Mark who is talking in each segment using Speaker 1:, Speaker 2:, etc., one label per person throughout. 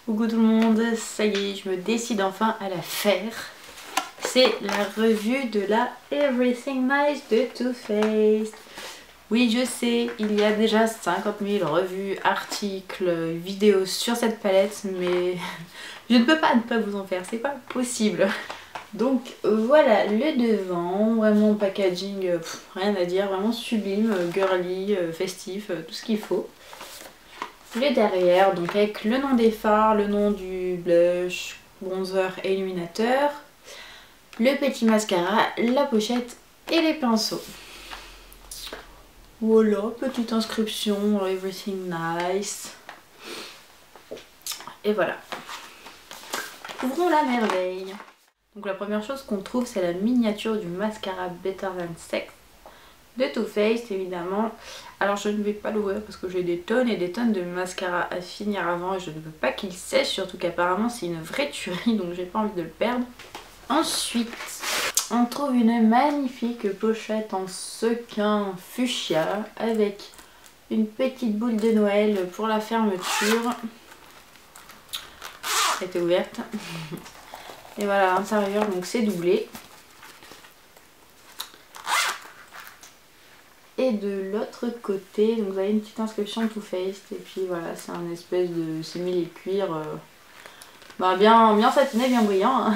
Speaker 1: Coucou tout le monde, ça y est, je me décide enfin à la faire. C'est la revue de la Everything Nice de Too Faced. Oui, je sais, il y a déjà 50 000 revues, articles, vidéos sur cette palette, mais je ne peux pas ne pas vous en faire, c'est pas possible. Donc voilà le devant, vraiment packaging, rien à dire, vraiment sublime, girly, festif, tout ce qu'il faut. Le derrière, donc avec le nom des fards, le nom du blush, bronzer et illuminateur, le petit mascara, la pochette et les pinceaux. Voilà, petite inscription, everything nice. Et voilà. Ouvrons la merveille. Donc la première chose qu'on trouve, c'est la miniature du mascara Better Than Sex de Too Faced, évidemment. Alors je ne vais pas l'ouvrir parce que j'ai des tonnes et des tonnes de mascara à finir avant et je ne veux pas qu'il sèche, surtout qu'apparemment c'est une vraie tuerie, donc j'ai pas envie de le perdre. Ensuite, on trouve une magnifique pochette en sequin fuchsia avec une petite boule de Noël pour la fermeture. Elle était ouverte. Et voilà, à l'intérieur, donc c'est doublé. Et de l'autre côté, donc vous avez une petite inscription Too Faced. Et puis voilà, c'est un espèce de simili-cuir bien satiné, bien brillant. Hein.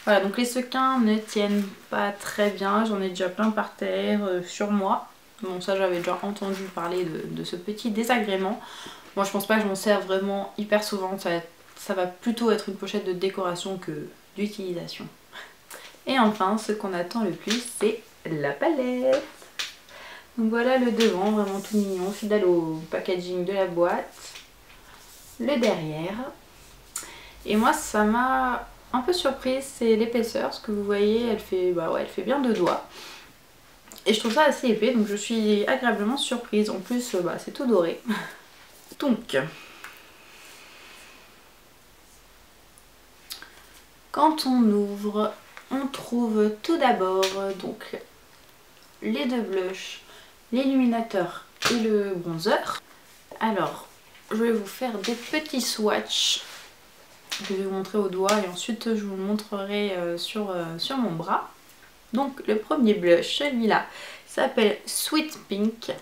Speaker 1: Voilà, donc les sequins ne tiennent pas très bien. J'en ai déjà plein par terre sur moi. Bon, ça j'avais déjà entendu parler de ce petit désagrément. Moi je pense pas que je m'en sers vraiment hyper souvent. Ça va plutôt être une pochette de décoration que d'utilisation. Et enfin, ce qu'on attend le plus, c'est la palette. Donc voilà le devant, vraiment tout mignon, fidèle au packaging de la boîte. Le derrière. Et moi ça m'a un peu surprise, c'est l'épaisseur. Ce que vous voyez, elle fait bien 2 doigts. Et je trouve ça assez épais, donc je suis agréablement surprise. En plus, c'est tout doré. Donc, quand on ouvre, on trouve tout d'abord donc les deux blushs, l'illuminateur et le bronzer. Alors, je vais vous faire des petits swatchs que je vais vous montrer au doigt et ensuite je vous le montrerai sur mon bras. Donc le premier blush, celui-là, s'appelle Sweet Pink.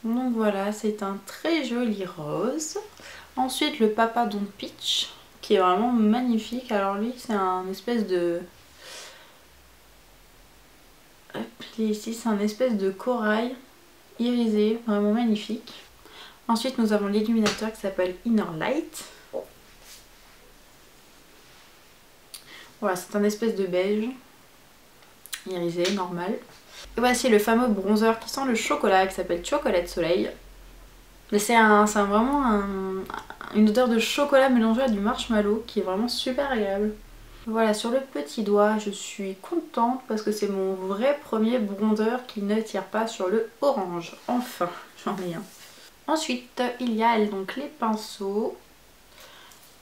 Speaker 1: Donc voilà, c'est un très joli rose. Ensuite le Papa Don't Peach, qui est vraiment magnifique. Alors lui, c'est un espèce de... Hop, ici, c'est un espèce de corail irisé, vraiment magnifique. Ensuite nous avons l'illuminateur qui s'appelle Inner Light. Voilà, c'est un espèce de beige irisé, normal. Et voici le fameux bronzer qui sent le chocolat, qui s'appelle Chocolate Soleil. Mais c'est vraiment une odeur de chocolat mélangée à du marshmallow qui est vraiment super agréable. Voilà, sur le petit doigt, je suis contente parce que c'est mon vrai premier bronzer qui ne tire pas sur le orange. Enfin, j'en ai un. Ensuite, il y a donc les pinceaux.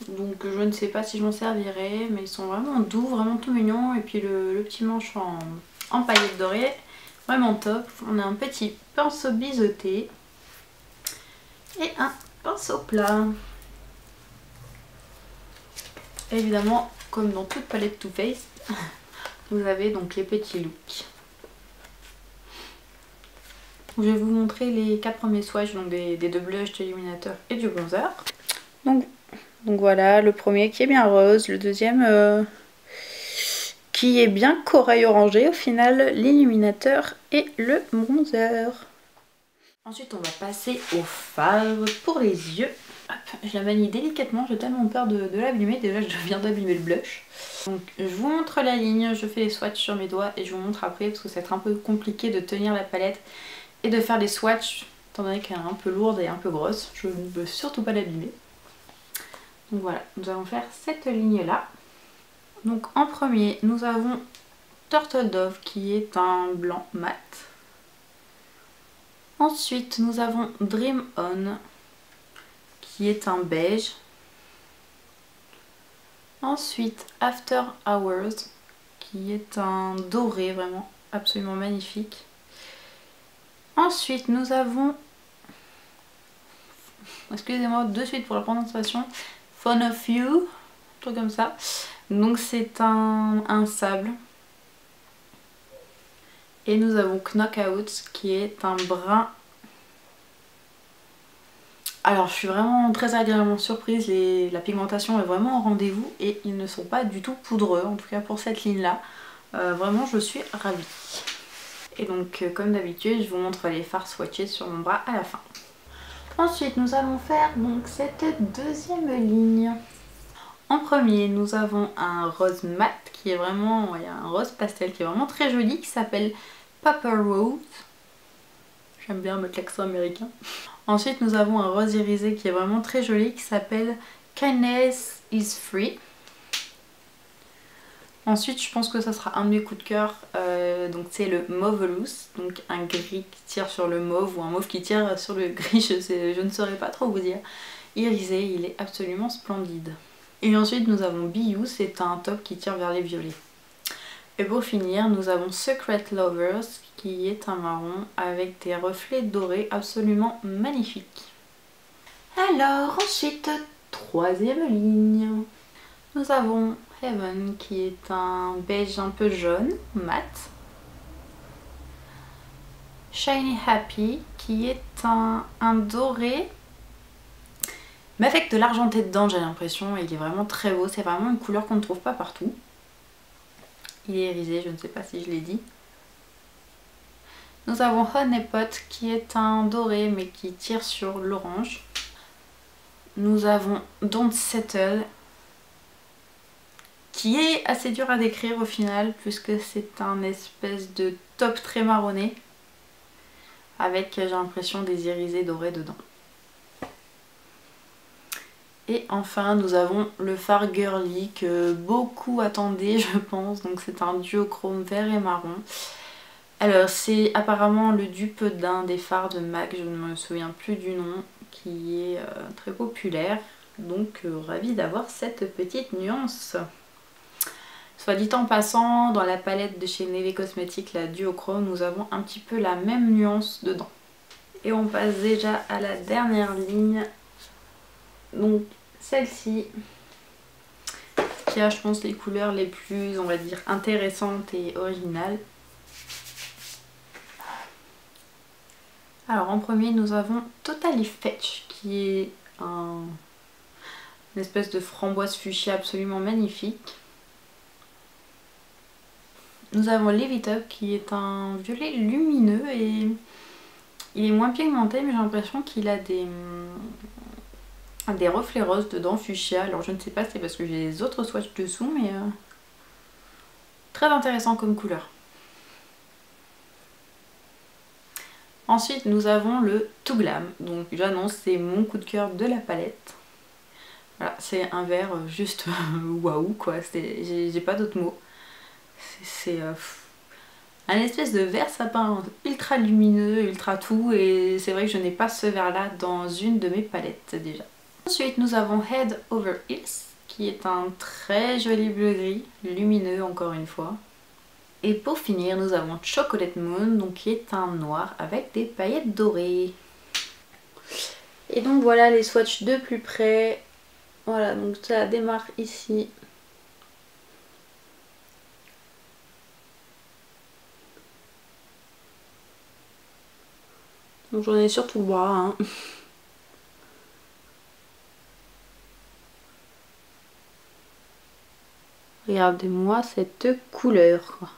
Speaker 1: Donc je ne sais pas si je m'en servirai, mais ils sont vraiment doux, vraiment tout mignons. Et puis le petit manche en paillettes dorées, vraiment top. On a un petit pinceau biseauté et un pinceau plat. Évidemment, comme dans toute palette Too Faced, vous avez donc les petits looks. Je vais vous montrer les 4 premiers swatchs, donc des deux blushs, de l'illuminateur et du bronzer. Donc voilà, le premier qui est bien rose, le deuxième qui est bien corail orangé, au final l'illuminateur et le bronzer. Ensuite on va passer au fard pour les yeux. Hop, je la manie délicatement, j'ai tellement peur de l'abîmer, déjà je viens d'abîmer le blush. Donc je vous montre la ligne, je fais les swatchs sur mes doigts et je vous montre après parce que ça va être un peu compliqué de tenir la palette et de faire des swatchs étant donné qu'elle est un peu lourde et un peu grosse, je ne veux surtout pas l'abîmer. Donc voilà, nous allons faire cette ligne là. Donc en premier, nous avons Turtle Dove qui est un blanc mat. Ensuite, nous avons Dream On qui est un beige. Ensuite, After Hours qui est un doré vraiment absolument magnifique. Ensuite, nous avons excusez-moi de suite pour la prononciation, Fun of You, un truc comme ça. Donc c'est un sable. Et nous avons Knockout qui est un brun. Alors je suis vraiment très agréablement surprise, la pigmentation est vraiment au rendez-vous et ils ne sont pas du tout poudreux, en tout cas pour cette ligne là. Vraiment je suis ravie. Et donc comme d'habitude je vous montre les fards swatchés sur mon bras à la fin. Ensuite nous allons faire donc cette deuxième ligne. En premier nous avons un rose mat qui est vraiment, il y a un rose pastel qui est vraiment très joli qui s'appelle Pepper Rose. J'aime bien mettre l'accent américain. Ensuite nous avons un rose irisé qui est vraiment très joli qui s'appelle Kindness is Free. Ensuite je pense que ça sera un de mes coups de cœur, donc c'est le Mauve Loose, donc un gris qui tire sur le mauve ou un mauve qui tire sur le gris, je ne saurais pas trop vous dire. Irisé, il est absolument splendide. Et ensuite nous avons Be You, c'est un top qui tire vers les violets. Et pour finir nous avons Secret Lovers qui est un marron avec des reflets dorés absolument magnifiques. Alors ensuite, troisième ligne, nous avons Heaven qui est un beige un peu jaune, mat. Shiny Happy qui est un doré mais avec de l'argenté dedans, j'ai l'impression. Il est vraiment très beau, c'est vraiment une couleur qu'on ne trouve pas partout. Il est irisé, je ne sais pas si je l'ai dit. Nous avons Honey Pot qui est un doré mais qui tire sur l'orange. Nous avons Don't Settle qui est assez dur à décrire au final puisque c'est un espèce de top très marronné avec, j'ai l'impression, des irisés dorés dedans. Et enfin nous avons le fard girly que beaucoup attendaient je pense, donc c'est un duochrome vert et marron. Alors c'est apparemment le dupe d'un des fards de MAC, je ne me souviens plus du nom, qui est très populaire, donc ravie d'avoir cette petite nuance. Soit dit en passant, dans la palette de chez Neve Cosmetics, la duochrome, nous avons un petit peu la même nuance dedans. Et on passe déjà à la dernière ligne. Donc celle-ci qui a je pense les couleurs les plus on va dire intéressantes et originales. Alors en premier nous avons Totally Fetch qui est une espèce de framboise fuchsia absolument magnifique. Nous avons Live It Up qui est un violet lumineux et il est moins pigmenté mais j'ai l'impression qu'il a des reflets roses dedans, fuchsia. Alors je ne sais pas si c'est parce que j'ai les autres swatchs dessous, mais très intéressant comme couleur. Ensuite nous avons le Too Glam, donc j'annonce c'est mon coup de cœur de la palette. Voilà, c'est un vert juste waouh quoi, j'ai pas d'autres mots. C'est un espèce de vert sapin ultra lumineux, ultra tout, et c'est vrai que je n'ai pas ce vert là dans une de mes palettes déjà. Ensuite nous avons Head Over Heels qui est un très joli bleu gris, lumineux encore une fois. Et pour finir nous avons Chocolate Moon, donc qui est un noir avec des paillettes dorées. Et donc voilà les swatchs de plus près. Voilà, donc ça démarre ici. Donc j'en ai sur tout le bras, hein. Regardez-moi cette couleur quoi.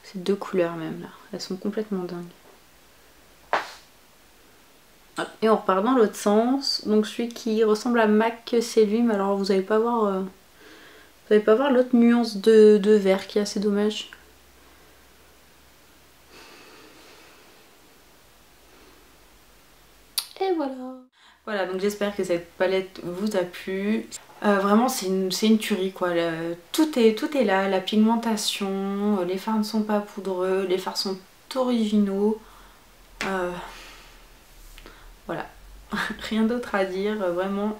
Speaker 1: Ces deux couleurs même là, elles sont complètement dingues. Hop. Et on repart dans l'autre sens. Donc celui qui ressemble à MAC c'est lui, mais alors vous n'allez pas voir l'autre nuance de vert qui est assez dommage. Et voilà. Voilà, donc j'espère que cette palette vous a plu. Vraiment c'est une tuerie quoi, tout est là, la pigmentation, les fards ne sont pas poudreux, les fards sont originaux. Voilà, rien d'autre à dire, vraiment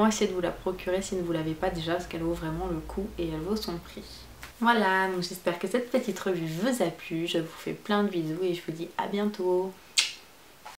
Speaker 1: essayez de vous la procurer si vous ne l'avez pas déjà parce qu'elle vaut vraiment le coup et elle vaut son prix. Voilà, donc j'espère que cette petite revue vous a plu, je vous fais plein de bisous et je vous dis à bientôt.